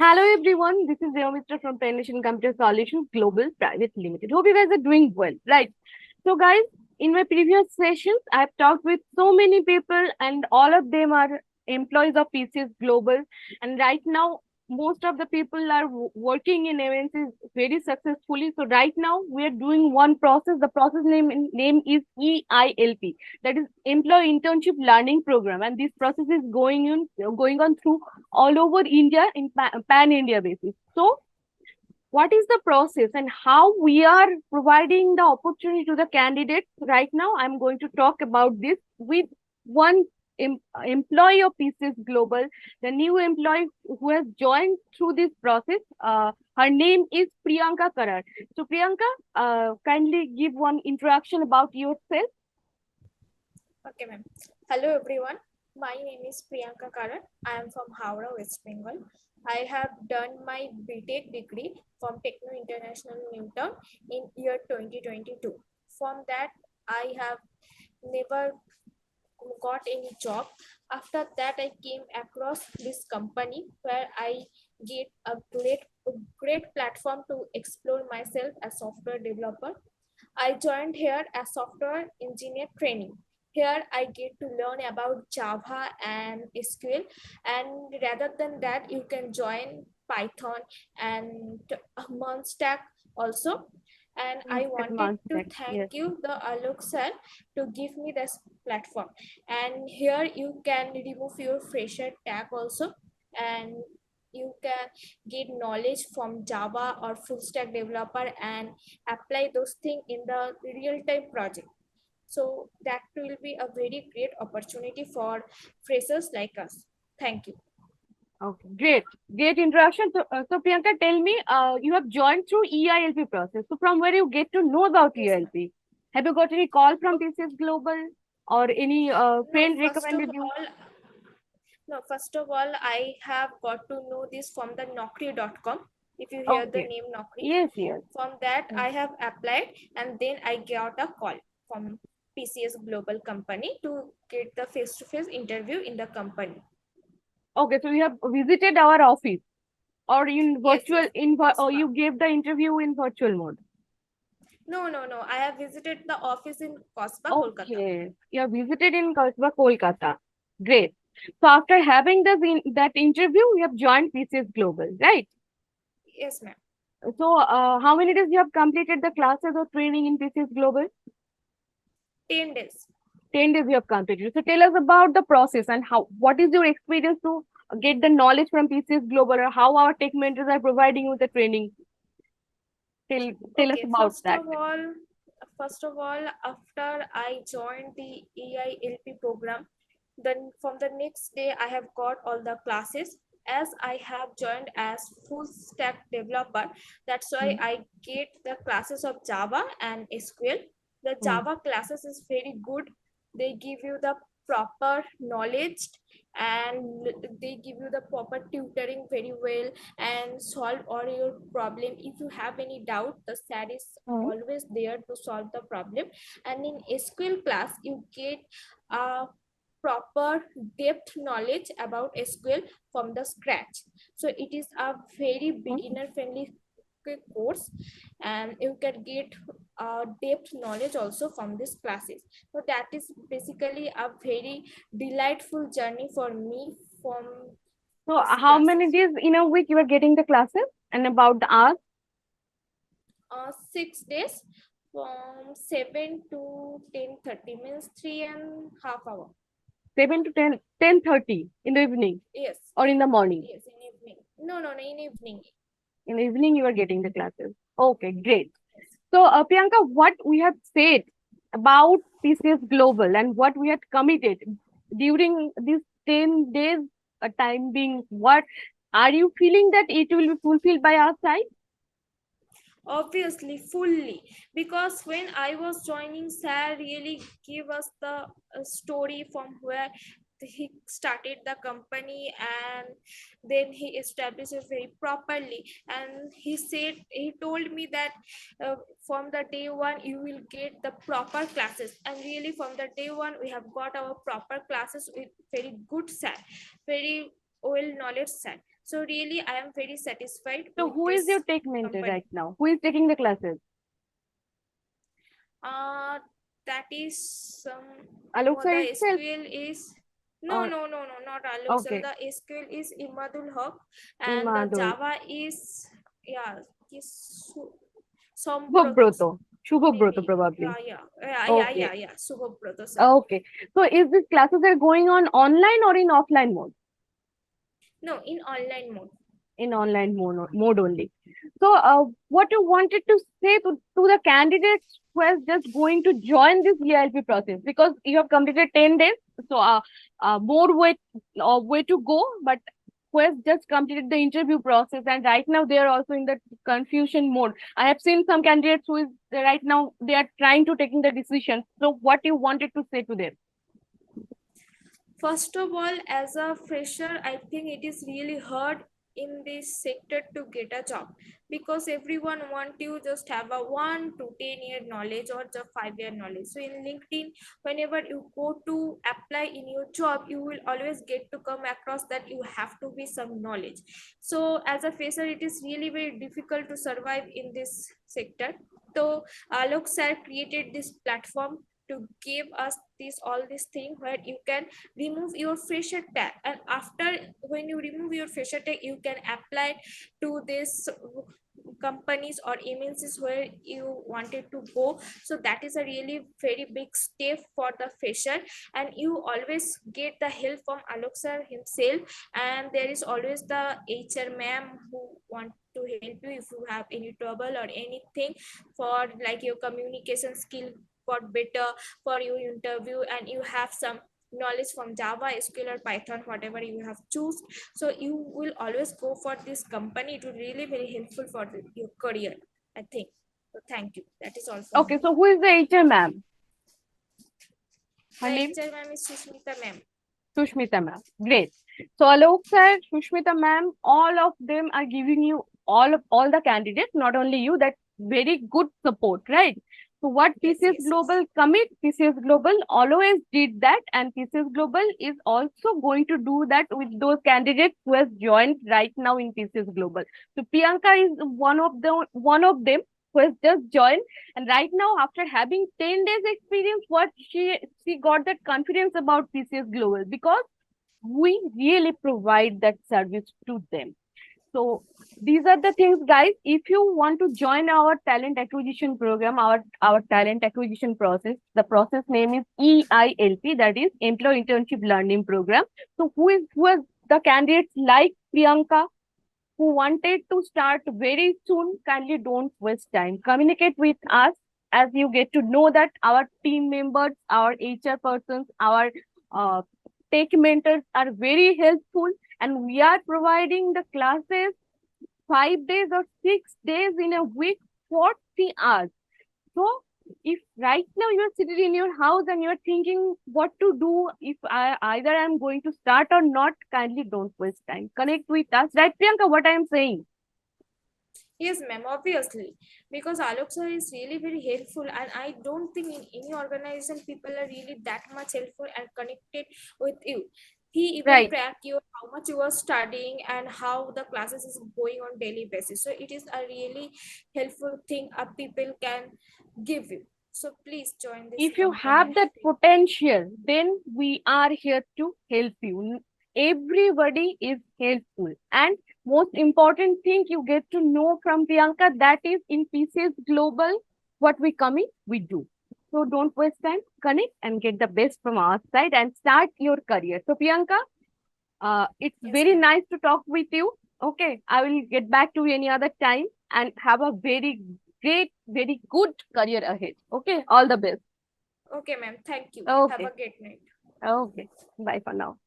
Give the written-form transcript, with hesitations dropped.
Hello everyone, this is Mitra from Nation Computer Solutions Global Private Limited. Hope you guys are doing well, right? So guys, in my previous sessions, I've talked with so many people and all of them are employees of PCS Global. And right now, most of the people are working in MNCs very successfully. So right now, we are doing one process. The process name is EILP, that is Employee Internship Learning Program. And this process is going on through all over India in pan India basis. So, what is the process and how we are providing the opportunity to the candidates right now? I'm going to talk about this with one employee of PCS Global, the new employee who has joined through this process. Her name is Priyanka Karar. So, Priyanka, kindly give one introduction about yourself. Okay, ma'am. Hello, everyone. My name is Priyanka Karan. I am from Howrah, West Bengal. I have done my BTech degree from Techno International Newton in year 2022. From that, I have never got any job. After that, I came across this company where I get a great platform to explore myself as software developer. I joined here as software engineer training. Here I get to learn about Java and SQL, and rather than that, you can join Python and Monstack also. And I wanted Advanced to tech, yes. thank you, the Alok sir, to give me this platform. And here you can remove your fresher tag also, and you can get knowledge from Java or full stack developer and apply those things in the real time project. So that will be a very great opportunity for freshers like us. Thank you. Okay, great. Great introduction. So Priyanka, tell me, you have joined through EILP process. So from where you get to know about Yes, ma'am. EILP? Have you got any call from TCS Global or any No, friend recommended you? first of all, I have got to know this from the Naukri.com. If you hear the Okay. name Naukri, Yes, yes. from that Mm. I have applied, and then I got a call from PCS Global company to get the face-to-face interview in the company. Okay, so you have visited our office or in Yes, virtual yes. First or one. you gave the interview in virtual mode. No. I have visited the office in Kasba, Kolkata. Okay, you have visited in Kolkata. Great. So after having that interview, you have joined PCS Global, right? Yes, ma'am. So, how many days you have completed the classes or training in PCS Global? 10 days. 10 days you have completed. So, tell us about the process and what is your experience to get the knowledge from PCS Global or how our tech mentors are providing you the training. Tell us Okay, about that. first of all, after I joined the EILP program, then from the next day I have got all the classes. As I have joined as full stack developer, that's why Hmm. I get the classes of Java and SQL. The Hmm. Java classes is very good. They give you the proper knowledge, and they give you the proper tutoring very well and solve all your problem. If you have any doubt, the SAT is Hmm. always there to solve the problem. And in SQL class you get a proper depth knowledge about SQL from the scratch. So it is a very Hmm. beginner friendly course, and you can get depth knowledge also from these classes. So that is basically a very delightful journey for me from So, these how many classes. days in a week you are getting the classes and about the hours? 6 days from 7 to 10:30, means 3.5 hours. 7 to 10, 10:30 in the evening Yes, or in the morning? yes, in evening. No, in evening. In the evening, you are getting the classes. Okay, great. So, Priyanka, what we have said about PCS Global and what we had committed during this 10 days time being, what are you feeling that it will be fulfilled by our side? Obviously, fully, because when I was joining, Sir really gave us the story from where he started the company, and then he established it very properly. And he told me that from the day one you will get the proper classes, and really from the day one we have got our proper classes with very good Sir, very well knowledge Sir. So really, I am very satisfied So with who is your this tech mentor company. right now? Who is taking the classes? Uh, that is Alok sir the itself? SQL is Or not Alok sir. okay, The SQL is Imadul Haq, and the Imadul. Java is yeah is Sombroto Shubhobroto. Shubhobroto maybe. probably. Okay. Yeah. Subhobroto sir. Okay. So is these classes are going on online or in offline mode? No, in online mode. In online mode only. So what you wanted to say to the candidates who is just going to join this EILP process, because you have completed 10 days, so more way to go, but who has just completed the interview process and right now they are also in the confusion mode. I have seen some candidates who is right now they are trying to taking the decision. So what you wanted to say to them? First of all, as a fresher, I think it is really hard in this sector to get a job because everyone want you just have a 1 to 10 year knowledge or just 5 year knowledge. So in LinkedIn, whenever you go to apply in your job, you will always get to come across that you have to be some knowledge. So as a fresher, it is really very difficult to survive in this sector. So Alok sir created this platform to give us this all this thing where you can remove your fresher tag, and after when you remove your fresher tag you can apply to this companies or MNCs where you wanted to go. So that is a really very big step for the fresher, and you always get the help from Alok sir himself, and there is always the HR ma'am who want to help you if you have any trouble or anything for like your communication skill got better for your interview, and you have some knowledge from Java, SQL, or Python, whatever you have choose. So you will always go for this company. It will really very helpful for your career, I think. So thank you. That is all from Okay, me. so who is the HR ma'am? Her The name? HR ma'am is Sushmita ma'am. Sushmita ma'am. Great. So Alok sir, Sushmita ma'am, all of them are giving you all the candidates, not only you, that very good support, right? So what TCS Yes. Global commit, TCS Global always did that, and TCS Global is also going to do that with those candidates who has joined right now in TCS Global. So Priyanka is one of them who has just joined, and right now after having 10 days experience, what she got that confidence about TCS Global, because we really provide that service to them. So these are the things, guys. If you want to join our talent acquisition program, our talent acquisition process, the process name is EILP, that is Employee Internship Learning Program. So who is the candidates like Priyanka who wanted to start very soon? Kindly don't waste time. Communicate with us, as you get to know that our team members, our HR persons, our uh, tech mentors are very helpful, and we are providing the classes 5 days or 6 days in a week, 40 hours. So if right now you are sitting in your house and you are thinking what to do, if either I'm going to start or not, kindly don't waste time. Connect with us. Right, Priyanka, what I am saying? Yes, ma'am, obviously. Because Alok sir is really very helpful, and I don't think in any organization people are really that much helpful and connected with you. He even Right. track you how much you are studying and how the classes is going on daily basis. So it is a really helpful thing a people can give you. So please join this If you company. have that potential, then we are here to help you. Everybody is helpful. And most important thing you get to know from Priyanka, that is in TCS Global, what we come in, we do. So don't waste time, connect and get the best from our side and start your career. So Priyanka, it's Yes, very ma'am. nice to talk with you. Okay, I will get back to you any other time and have a very great, very good career ahead. Okay, all the best. Okay, ma'am. Thank you. Have a Okay. great night. Okay. Bye for now.